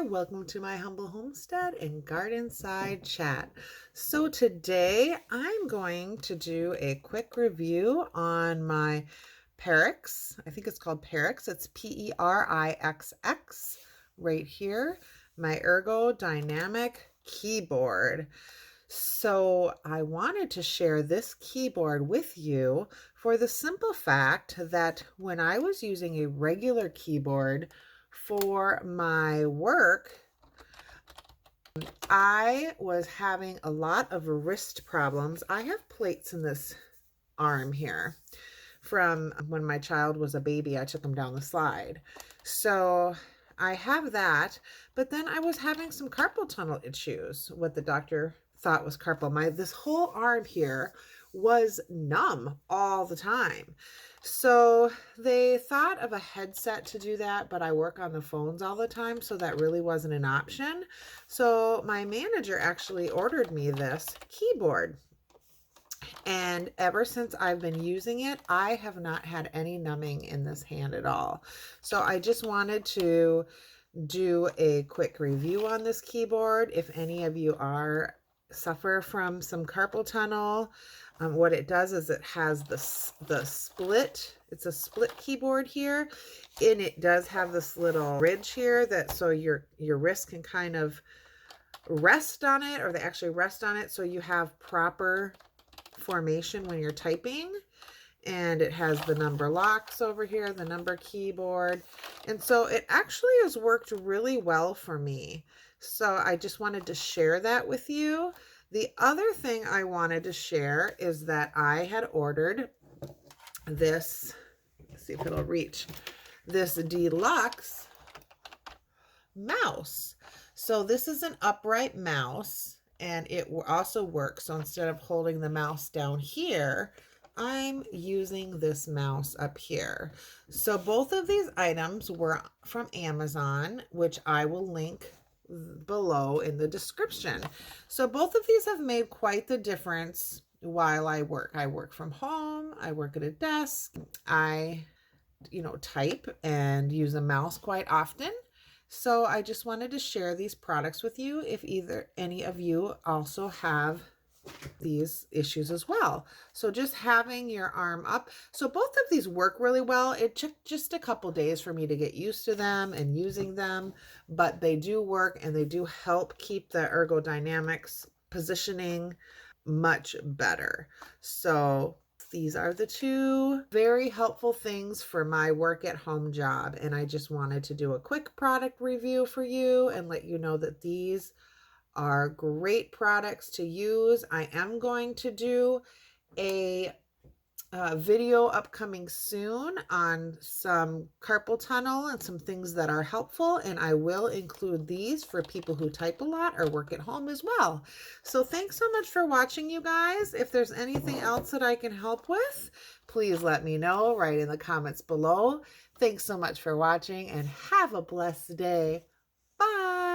welcome to my humble homestead and garden side chat. So today I'm going to do a quick review on my Perix. I think it's called Perix. It's Perixx right here, my Ergonomic keyboard. So I wanted to share this keyboard with you for the simple fact that when I was using a regular keyboard for my work, I was having a lot of wrist problems. I have plates in this arm here from when my child was a baby. I took him down the slide. So I have that, but then I was having some carpal tunnel issues, what the doctor thought was carpal. This whole arm here was numb all the time. So they thought of a headset to do that, but I work on the phones all the time, so that really wasn't an option. So my manager actually ordered me this keyboard. And ever since I've been using it, I have not had any numbing in this hand at all. So I just wanted to do a quick review on this keyboard. If any of you suffer from some carpal tunnel, what it does is it has the split. It's a split keyboard here, and it does have this little ridge here so your wrist can kind of rest on it, or they actually rest on it so you have proper formation when you're typing. And it has the number locks over here, the number keyboard. And so it actually has worked really well for me. So I just wanted to share that with you. The other thing I wanted to share is that I had ordered this, let's see if it'll reach, this deluxe mouse. So this is an upright mouse, and it also works. So instead of holding the mouse down here, I'm using this mouse up here. So both of these items were from Amazon, which I will link below in the description. So both of these have made quite the difference while I work. I work from home, I work at a desk, I type and use a mouse quite often. So I just wanted to share these products with you if any of you also have these issues as well. So just having your arm up. So both of these work really well. It took just a couple days for me to get used to them and using them, but they do work and they do help keep the ergodynamics positioning much better. So these are the two very helpful things for my work at home job. And I just wanted to do a quick product review for you and let you know that these are great products to use. I am going to do a video upcoming soon on some carpal tunnel and some things that are helpful, and I will include these for people who type a lot or work at home as well. So thanks so much for watching, you guys. If there's anything else that I can help with, please let me know right in the comments below. Thanks so much for watching and have a blessed day. Bye.